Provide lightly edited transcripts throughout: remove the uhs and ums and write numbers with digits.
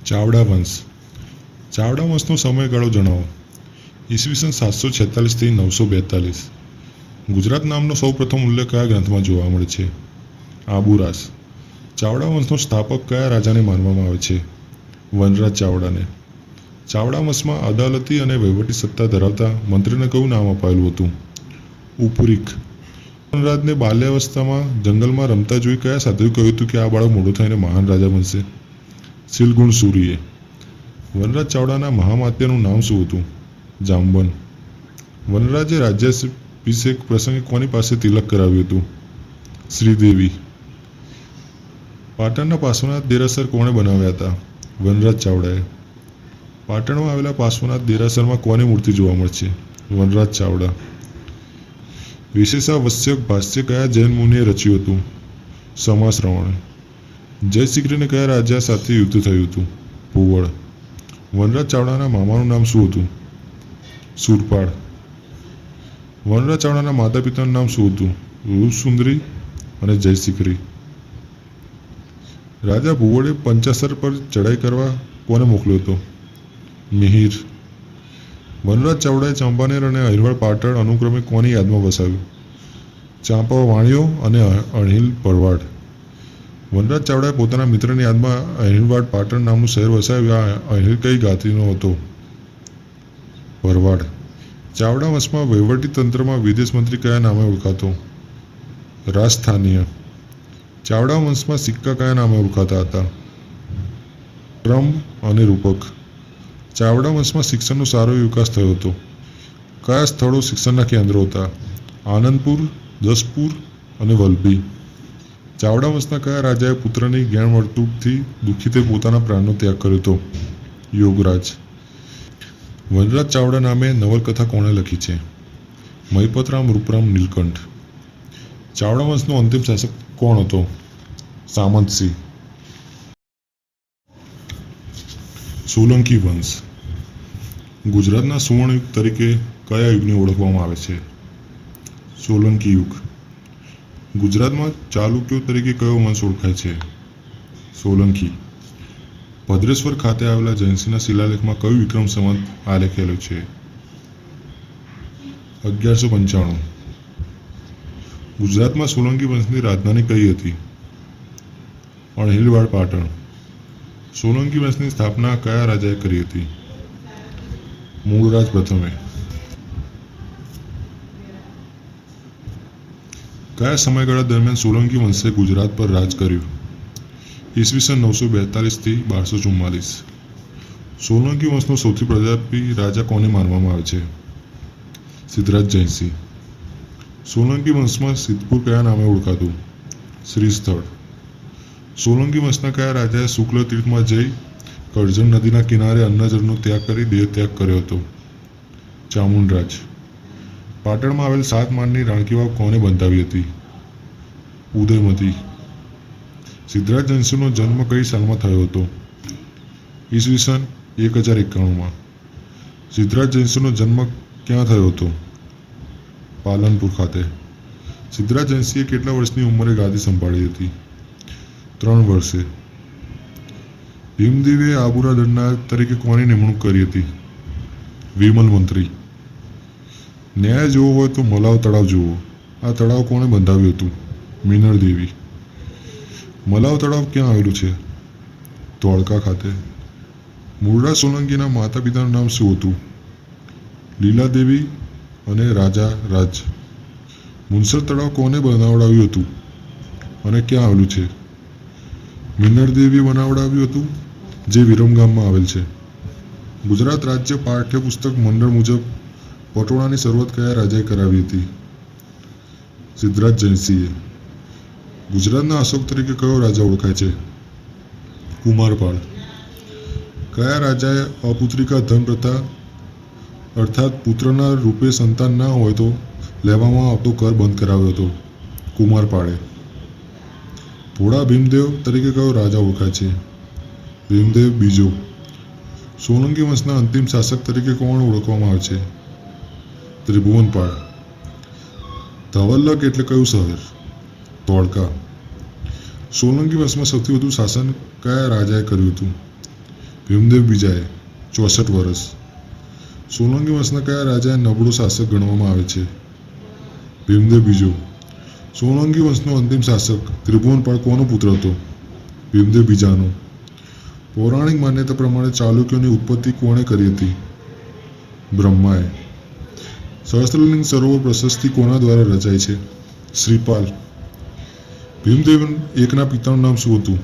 ચાવડા વંશ. ચાવડા વંશનો સમયગાળો જણાવો. ઈસવીસન 746 થી 942. ગુજરાત નામનો સૌપ્રથમ ઉલ્લેખ કયા ગ્રંથમાં જોવા મળે છે? આબુરાસ. ચાવડા વંશનો સ્થાપક કયા રાજાને માનવામાં આવે છે? વનરાજ ચાવડાને. ચાવડા વંશમાં અદાલતી અને વહીવટી સત્તા ધરાવતા મંત્રીને કયું નામ અપાયેલું હતું? ઉપરીક. વનરાજને બાલ્યાવસ્થામાં જંગલમાં રમતા જોઈ કયા સાધુએ કહ્યું હતું કે આ બાળક મોટો થઈને મહાન રાજા બનશે? શીલગુણ સૂરીએ. વનરાજ ચાવડાના મહામાત્યનું નામ શું હતું? જાંબન. વનરાજે રાજ્યાભિષેક પ્રસંગે કોની પાસે તિલક કરાવ્યું હતું? શ્રીદેવી. પાટણના પાર્શ્વનાથ દેરાસર કોણે બનાવ્યા હતા? વનરાજ ચાવડાએ. પાટણમાં આવેલા પાર્શ્વનાથ દેરાસરમાં કોની મૂર્તિ જોવા મળશે? વનરાજ ચાવડા. વિશેષાવશ્યક ભાષ્ય કયા જૈન મુનિએ રચ્યું હતું? સમાશ્રવણે. જયશિખરીને કયા રાજા સાથે યુદ્ધ થયું હતું? ભુવડ. વનરાજ ચાવડાના મામાનું નામ શું હતું? સુરપાળ. વનરાજ ચાવડાના માતા પિતાનું નામ શું હતું? રૂપસુંદરી અને જયશિખરી. રાજા ભુવડે પંચાસર પર ચડાઈ કરવા કોને મોકલ્યો હતો? મિહિર. વનરાજ ચાવડાએ ચાંપાનેર અને અહિલવાડ પાટણ અનુક્રમે કોની યાદમાં વસાવ્યું? ચાંપા વાણિયો અને અણહિલ ભરવાડ. વનરાજ ચાવડાએ પોતાના મિત્રની યાદમાં અહિલવાડ પાટણ નામનું શહેર વસાવ્યું. અહિલ કઈ જ્ઞાતિનો હતો? ભરવાડ. ચાવડા વંશમાં વહીવટી તંત્રમાં વિદેશ મંત્રી કયા નામે ઓળખાતો? રાજસ્થાનીય. ચાવડા વંશમાં સિક્કા કયા નામે ઓળખાતા હતા? ક્રમ અને રૂપક. ચાવડા વંશમાં શિક્ષણનો સારો વિકાસ થયો હતો. કયા સ્થળો શિક્ષણના કેન્દ્રો હતા? આનંદપુર, દસપુર અને વલભી. ચાવડા વંશના કયા રાજાએ પુત્રની જ્ઞાનવર્તુકથી દુઃખી થઈ પોતાના પ્રાણનો ત્યાગ કર્યો હતો? યોગરાજ. વનરાજ ચાવડા નામે નવલકથા કોણે લખી છે? મહિપતરામ રૂપરામ નીલકંઠ. ચાવડા વંશનો અંતિમ શાસક કોણ હતો? સામંતસિંહ. સોલંકી વંશ. ગુજરાતના સુવર્ણયુગ તરીકે કયા યુગને ઓળખવામાં આવે છે? સોલંકી યુગ. ગુજરાતમાં ચાલુક્યો તરીકે કયો વંશ ઓળખાય છે? સોલંકી. ભદ્રેશ્વર ખાતે આવેલા જયંતિના શિલાલેખમાં કયું વિક્રમ સંવત આલેખેલું છે? 1195. ગુજરાતમાં સોલંકી વંશની રાજધાની કઈ હતી? અણહિલવાડ પાટણ. સોલંકી વંશની સ્થાપના કયા રાજાએ કરી હતી? મૂળરાજ પ્રથમે. કયા સમયગાળા દરમિયાન સોલંકી વંશે ગુજરાત પર રાજ કર્યું? ઈસવીસન 942 થી 1244. સોલંકી વંશનો સૌથી પ્રતાપી રાજા કોને માનવામાં આવે છે? સિદ્ધરાજ જયસિંહ. સોલંકી વંશમાં સિદ્ધપુર કયા નામે ઓળખાતું? શ્રીસ્થળ. સોલંકી વંશના કયા રાજાએ શુક્લ તીર્થમાં જઈ કરજણ નદીના કિનારે અન્નજળનો ત્યાગ કરી દેહ ત્યાગ કર્યો હતો? ચામુંડરાજ. પાટણમાં આવેલ 7 માળની રાણકી વાવ કોને બંધાવી હતી? ઉદયમતી. સિદ્ધરાજ જયસિંહનો જન્મ કઈ સાલમાં થયો હતો? ઈસવીસન 1091. સિદ્ધરાજ જયસિંહનો જન્મ ક્યાં થયો હતો? પાલનપુર ખાતે. સિદ્ધરાજ જયસિંહે કેટલા વર્ષની ઉંમરે ગાદી સંભાળી હતી? 3 વર્ષે. ભીમદેવે આબુરા દંડનાયક તરીકે કોની નિમણૂક કરી હતી? વિમલ મંત્રી. ન્યાય જોવો હોય તો મલાવ તળાવ જુઓ. આ તળાવ કોણે બંધાવ્યું હતું? મિનળ દેવી. મલાવ તળાવ ક્યાં આવેલું છે? ધોળકા ખાતે. મૂળરાજ સોલંકીના માતા પિતાનું નામ શું હતું? લીલાદેવી અને રાજા રાજ. મુનસર તળાવ કોને બનાવડાવ્યું હતું અને ક્યાં આવેલું છે? મિનળ દેવી બનાવડાવ્યું હતું, જે વિરમગામમાં આવેલ છે. ગુજરાત રાજ્ય પાઠ્યપુસ્તક મંડળ મુજબ પટોળાની શરૂઆત કયા રાજાએ કરાવી હતી? સિદ્ધરાજ જયસિંહે. ગુજરાતના અશોક તરીકે કયો રાજા ઓળખાય છે? કુમારપાળ. કયા રાજાએ અપુત્રિકા ધન પ્રથા અર્થાત પુત્રના રૂપે સંતાન ના હોય તો લેવામાં આવતો કર બંધ કરાવ્યો હતો? કુમારપાળે. થોડા ભીમદેવ તરીકે કયો રાજા ઓળખાય છે? ભીમદેવ બીજો. સોલંકી વંશના અંતિમ શાસક તરીકે કોણ ઓળખવામાં આવે છે? ત્રિભુવનપાળ. ધવલ્લક એટલે કયું શહેર? ધોળકા. સોલંકી વંશમાં સૌથી વધુ શાસન કયા રાજાએ કર્યું હતું? ભીમદેવ બીજાએ 64 વર્ષ. સોલંકી વંશના કયા રાજાએ નબળો શાસક ગણવામાં આવે છે? ભીમદેવ બીજો. સોલંકી વંશનો અંતિમ શાસક ત્રિભુવનપાળ કોનો પુત્ર હતો? ભીમદેવ બીજાનો. પૌરાણિક માન્યતા પ્રમાણે ચાલુક્યોની ઉત્પત્તિ કોણે કરી હતી? બ્રહ્માએ. સહસ્ત્રલિંગ સરોવર પ્રશસ્તિ કોના દ્વારા રચાઈ છે? શ્રીપાલ. ભીમદેવ એકના પિતાનું નામ શું હતું?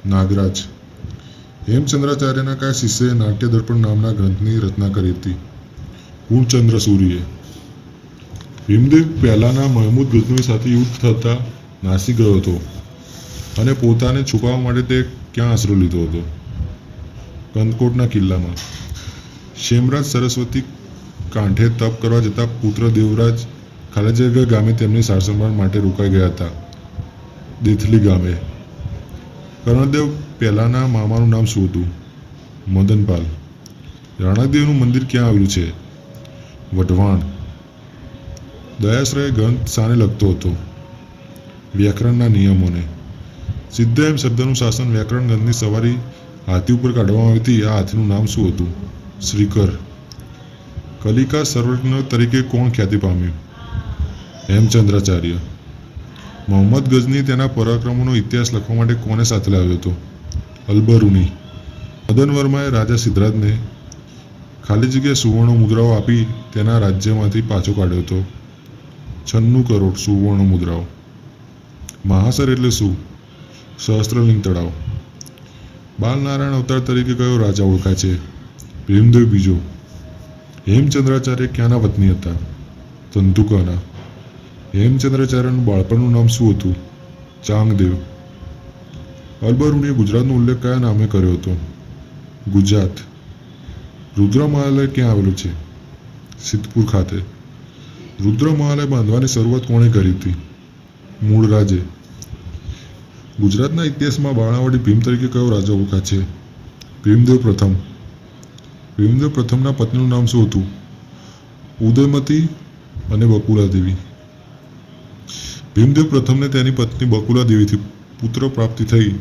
નાગરાજ. હેમચંદ્રાચાર્યના કયા શિષ્યએ નાટ્ય દર્પણ નામના ગ્રંથની રચના કરી હતી? પૂર્ણચંદ્ર સૂરીએ. ભીમદેવ પહેલાના મહેમૂદ ગઝનવી સાથે યુદ્ધ થતા નાસી ગયો હતો અને પોતાને છુપાવવા માટે તે ક્યાં આશરો લીધો હતો? કંદકોટના કિલ્લામાં. શેમરાજ સરસ્વતી કાંઠે તપ કરવા જતા પુત્ર દેવરાજ ખાલેજગા ગામે તેમની સારસંભાળ માટે રોકાઈ ગયા હતા. દેથલી ગામે. કર્ણદેવ પહેલાના મામાનું નામ શું હતું? મદનપાલ. રાણાદેવનું મંદિર ક્યાં આવેલું છે? વઢવાણ. દયાશ્રય ગ્રંથ શાને લખતો હતો? વ્યાકરણના નિયમોને. સિદ્ધ શબ્દનું શાસન વ્યાકરણ ગ્રંથની સવારી હાથી ઉપર કાઢવામાં આવી હતી. આ હાથીનું નામ શું હતું? શ્રીકર. કલિકા સર્વજ્ઞ તરીકે કોણ ખ્યાતિ પામ્યું? હેમચંદ્રાચાર્ય. મોહમ્મદ ગઝની તેના પરાક્રમોનો ઇતિહાસ લખવા માટે કોને સાથે લાવ્યો હતો? અલબરુની. મદન વર્માએ રાજા સિદ્ધરાજને ખાલી જગ્યાએ સુવર્ણ મુદ્રાઓ આપી તેના રાજ્યમાંથી પાછો કાઢ્યો હતો. 96 કરોડ સુવર્ણ મુદ્રાઓ. મહાસર એટલે શું? સહસ્ત્રલિંગ તળાવ. બાલનારાયણ અવતાર તરીકે કયો રાજા ઓળખાય છે? ભીમદેવ બીજો. હેમચંદ્રાચાર્ય ક્યાંના વતની હતા? ધંધુકાના. હેમચંદ્રાચાર્યનું બાળપણનું નામ શું હતું? ચાંગદેવ. અલબરુણીએ ગુજરાતનો ઉલ્લેખ કયા નામે કર્યો હતો? ગુજરાત. રુદ્ર મહાલય ક્યાં આવેલું છે? સિદ્ધપુર ખાતે. રુદ્ર મહાલય બાંધવાની શરૂઆત કોણે કરી હતી? મૂળરાજે. ગુજરાતના ઇતિહાસમાં બાણાવડી ભીમ તરીકે કયો રાજા ઓળખાય છે? ભીમદેવ પ્રથમ. ભીમદેવ પ્રથમના પત્નીનું નામ શું હતું? ઉદયમતી અને બકુલા દેવી. ભીમદેવ પ્રથમને તેની પત્ની બકુલા દેવીથી પુત્ર પ્રાપ્તિ થઈ.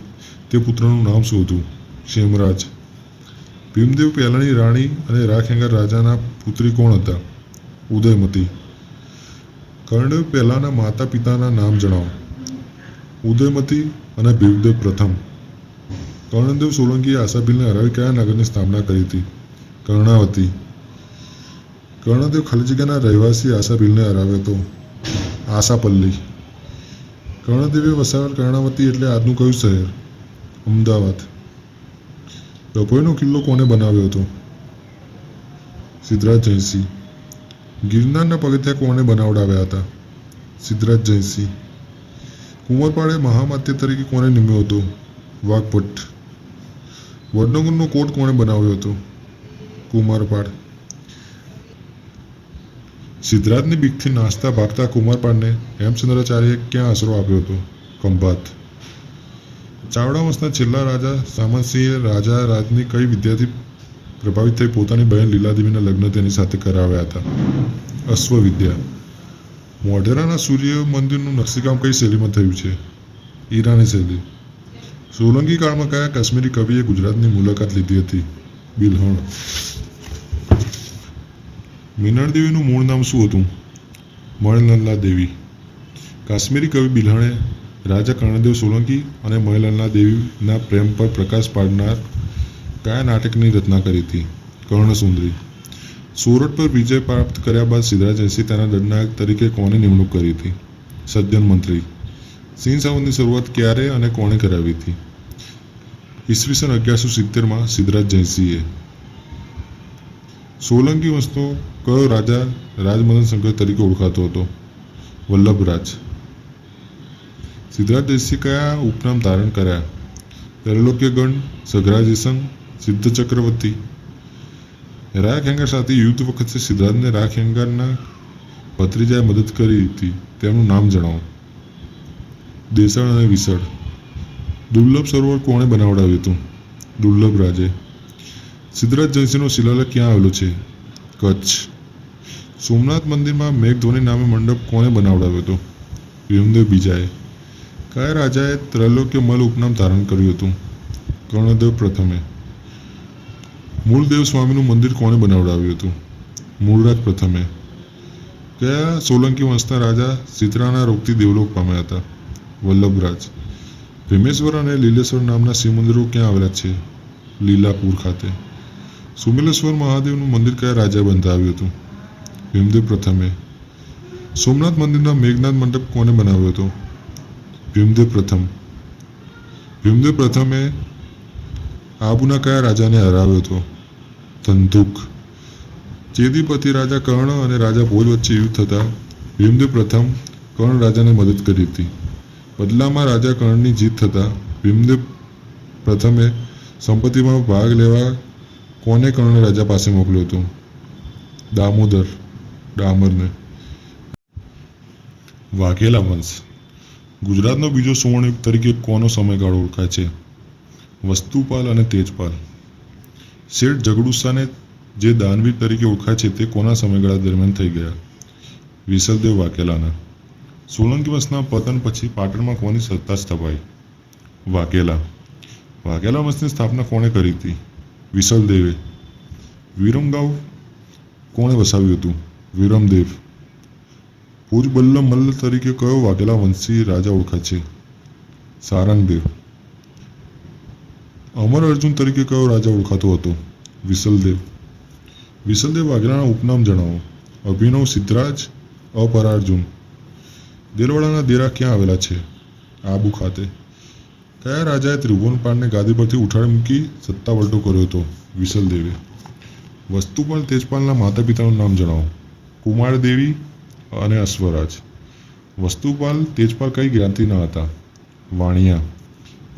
તે પુત્રનું નામ શું હતું? શેમરાજ. ભીમદેવ પહેલાની રાણી અને રાખેંગાર રાજાના પુત્રી કોણ હતા? ઉદયમતી. કર્ણદેવ પહેલાના માતા પિતાના નામ જણાવો. ઉદયમતી અને ભીમદેવ પ્રથમ. કર્ણદેવ સોલંકીએ આશાભીલને હરાવી કયા નગરની સ્થાપના કરી હતી? કર્ણાવતી. કર્ણદેવ ખાલી જગ્યાના રહેવાસી આશાભીલને હરાવ્યો હતો. આશાપલ્લી. કર્ણદેવે વસાવેલ કર્ણાવતી એટલે આજનું કયું શહેર? અમદાવાદ. ડભોઈનો કિલ્લો કોને બનાવ્યો હતો? સિદ્ધરાજ જયસિંહ. ગિરનારના પગથિયા કોને બનાવડાવ્યા હતા? સિદ્ધરાજ જયસિંહ. કુંવરપાળે મહામાત્ય તરીકે કોને નિમ્યો હતો? વાઘભટ્ટ. વડનગરનો કોટ કોણે બનાવ્યો હતો? કુમારપાળ. સિદ્ધરાજની બીકથી નાસતા ભાગતા કુમારપાળને હેમચંદ્રાચાર્યએ ક્યાં આશરો આપ્યો હતો? ખંભાત. ચાવડા વંશના છેલ્લા રાજા સામંતસિંહે રાજા રાજની કઈ વિદ્યાથી પ્રભાવિત થઈ પોતાની બહેન લીલાદેવીના લગ્ન તેની સાથે કરાવ્યા હતા? અશ્વવિદ્યા. મોઢેરાના સૂર્ય મંદિરનું નકશીકામ કઈ શૈલીમાં થયું છે? ઈરાની શૈલી. સોલંકી કાળમાં કયા કાશ્મીરી કવિએ ગુજરાતની મુલાકાત લીધી હતી? બિલ્હણ. મીનળ દેવીનું મૂળ નામ શું હતું? મણિલાલ દેવી. કાશ્મીરી કવિ બિલ્હણે રાજા કર્ણદેવ સોલંકી અને મણિલાલ દેવીના પ્રેમ પર પ્રકાશ પાડનાર કયા નાટકની રચના કરી હતી? કર્ણસુંદરી. સોરઠ પર વિજય પ્રાપ્ત કર્યા બાદ સિદ્ધરાજ જયસિંહ તેના દંડનાયક તરીકે કોની નિમણૂક કરી હતી? સજ્જન મંત્રી. સિંહ સાવંતની શરૂઆત ક્યારે અને કોણે કરાવી હતી? ઈસવીસન 1170માં સિદ્ધરાજ જયસિંહે. સોલંકી વંશનો કયો રાજા રાજમદન શંકર તરીકે ઓળખાતો હતો? વલ્લભરાજ. સિદ્ધરાજ જયસિંહ કયા ઉપનામ ધારણ કર્યા? ત્રૈલોક્યગણ, સઘરાજેસંગ, સિદ્ધ ચક્રવર્તી. રાખેંગાર સાથે યુદ્ધ વખતે સિદ્ધરાજને રાખેંગારના ભત્રીજાએ મદદ કરી હતી. તેમનું નામ જણાવો. દેસળ અને વિસળ. દુર્લભ સરોવર કોણે બનાવડાવ્યું હતું? દુર્લભરાજે. સિદ્ધરાજ જયસિંહનો શિલાલેખ ક્યાં આવેલો છે? કચ્છ. સોમનાથ મંદિરમાં મેઘધ્વની નામે મંડપ કોણે બનાવડાવ્યો હતો? ભીમદેવ બીજાએ. કયા રાજાએ ત્રૈલોક્યમલ ઉપનામ ધારણ કર્યું હતું? કર્ણદેવ પ્રથમે. મૂળદેવ સ્વામીનું મંદિર કોણે બનાવડાવ્યું હતું? મૂળરાજ પ્રથમે. કયા સોલંકી વંશના રાજા શીતળાના રોગથી દેવલોક પામ્યા હતા? વલ્લભરાજ. ભીમેશ્વર અને લીલેશ્વર નામના શિવ મંદિરો ક્યાં આવેલા છે? લીલાપુર ખાતે. સુમેલેશ્વર મહાદેવનું મંદિર કયા રાજાએ બંધાવ્યું હતું? ભીમદેવ પ્રથમે. સોમનાથ મંદિરના મેઘનાથ મંડપ કોને બનાવ્યો હતો? ભીમદેવ પ્રથમ. ભીમદેવ પ્રથમે આબુના કયા રાજાને હરાવ્યો હતો? ધંધુક. ચેદીપતિ રાજા કર્ણ અને રાજા ભોજ વચ્ચે યુદ્ધ થતાં ભીમદેવ પ્રથમ કર્ણ રાજાને મદદ કરી હતી. બદલામાં રાજા કર્ણની જીત થતાં ભીમદેવ પ્રથમે સંપત્તિમાં ભાગ લેવા કોને કર્ણ રાજા પાસે મોકલ્યો હતો? ડામરને. વાઘેલા વંશ. ગુજરાતનો બીજો સુવર્ણયુગ તરીકે કોનો સમયગાળો ઓળખાય છે? વસ્તુપાલ અને તેજપાલ. શેઠ ઝઘડુસાને જે દાનવીર તરીકે ઓળખાય છે તે કોના સમયગાળા દરમિયાન થઈ ગયા? વિસલદેવ વાઘેલાના. સોલંકી વંશના પતન પછી પાટણમાં કોની સત્તા સ્થપાઈ? વાઘેલા. વાઘેલા વંશની સ્થાપના કોણે કરી હતી? વિસલદેવે. વિરમગાંવ કોણે વસાવ્યું હતું? વિરમદેવ. ભુજબલ્લમ મલ્લ તરીકે કયો વાઘેલા વંશી રાજા ઓળખાય છે? સારંગદેવ. અમર અર્જુન તરીકે કયો રાજા ઓળખાતો હતો? વિસલદેવ. વિસલદેવ વાઘેલાના ઉપનામ જણાવો. અભિનવ સિદ્ધરાજ, અપરાર્જુન. દેલવાડાના દેરા ક્યાં આવેલા છે? આબુ ખાતે. કયા રાજાએ ત્રિભુવનપાળને ગાદી પરથી ઉઠાડી મૂકી સત્તા પલટો કર્યો હતો? વિસલદેવે. વસ્તુપાલ તેજપાલના માતા પિતાનું નામ જણાવો. કુમારદેવી અને અશ્વરાજ. વસ્તુપાલ તેજપાલ કઈ જ્ઞાતિના હતા? વાણિયા.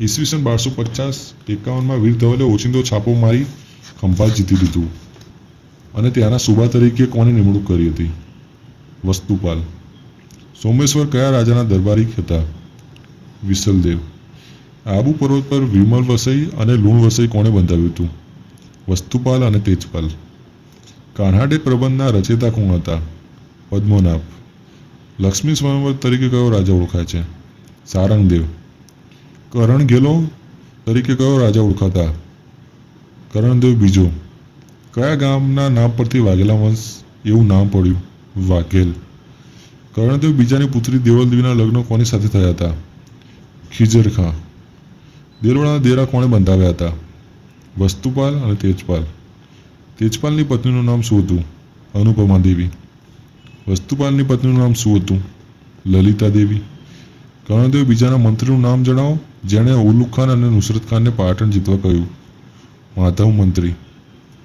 ઈસવીસન 1250-51માં વીર ધવલે ઓચિંતો છાપો મારી ખંભાત જીતી લીધું અને ત્યાંના સુબા તરીકે કોની નિમણૂક કરી હતી? વસ્તુપાલ. સોમેશ્વર કયા રાજાના દરબારી હતા? વિસલદેવ. આબુ પર્વત પર વિમલ વસઈ અને લુણ વસઈ કોણે બંધાવ્યું હતું? વસ્તુપાલ અને તેજપાલ. કાન્હાડે પ્રબંધના રચયિતા કોણ હતા? પદ્મનાભ. લક્ષ્મી સ્વયંવર તરીકે કયો રાજા ઓળખાય છે? સારંગદેવ. કરણઘેલો તરીકે કયો રાજા ઓળખાતા? કરણદેવ બીજો. કયા ગામના નામ પરથી વાઘેલા વંશ એવું નામ પડ્યું? વાઘેલ. કરણદેવ બીજાની પુત્રી દેવલદેવીના લગ્ન કોની સાથે થયા હતા? ખીજર ખાં. દેલવાડાના દેરા કોણે બંધાવ્યા હતા? વસ્તુપાલ અને તેજપાલ. તેજપાલની પત્નીનું નામ શું હતું? અનુપમા દેવી. વસ્તુપાલની પત્નીનું નામ શું હતું? લલિતા દેવી. કર્ણદેવ બીજાના મંત્રીનું નામ જણાવો જેણે ઉલ્લુ ખાન અને નુસરત ખાનને પાટણ જીતવા કહ્યું? માધવ મંત્રી.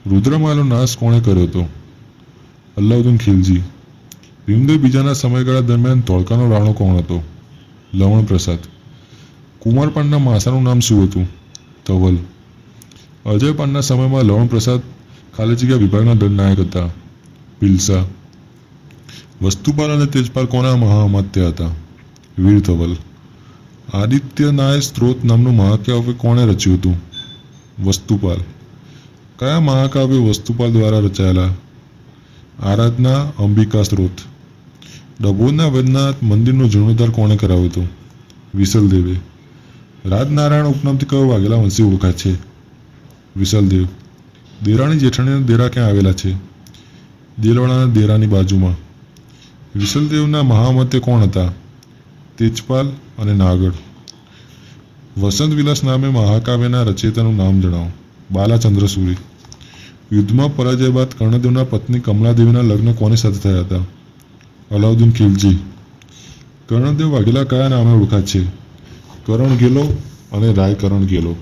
રુદ્રમાલનો નાશ કોણે કર્યો હતો? અલ્લાઉદ્દીન ખિલજી. ભીમદેવ બીજાના સમયગાળા દરમિયાન ધોળકાનો રાણો કોણ હતો? લવણ પ્રસાદ. કુમારપાળના માસાનું નામ શું હતું? ધવલ. અજયપાળના સમયમાં લવણ પ્રસાદ ખાલી જગ્યા વિભાગના દંડનાયક હતા? ભીલસા. વસ્તુપાલ અને તેજપાલ કોના મહાઅમાત્ય હતા? વીર ધવલ. આદિત્યનાય સ્ત્રોત નામનું મહાકાવ્ય કોણે રચ્યું હતું? વસ્તુપાલ. કયા મહાકાવ્ય વસ્તુપાલ દ્વારા રચાયેલા? આરાધના અંબિકા સ્ત્રોત. ડભોરના વૈદ્યનાથ મંદિરનો જીર્ણોદ્ધાર કોણે કરાવ્યો હતો? વિસલદેવે. રાજનારાયણ ઉપનામથી કયો વાઘેલા વંશી ઓળખાય છે? વિસલદેવ. દેરાણી જેઠાણીના દેરા ક્યાં આવેલા છે? દેલવાડાના દેરાની બાજુમાં. વિસલદેવના મહામતે કોણ હતા? તેજપાલ અને નાગડ. વસંત વિલાસ નામે મહાકાવ્યના રચયિતાનું નામ જણાવો. બાલાચંદ્ર સુરી. યુદ્ધમાં પરાજય બાદ કર્ણદેવના પત્ની કમલાદેવીના લગ્ન કોની સાથે થયા હતા? અલાઉદ્દીન ખિલજી. કર્ણદેવ વાઘેલા કયા નામે ઓળખાય છે? કરણઘેલો અને રાય કરણઘેલો.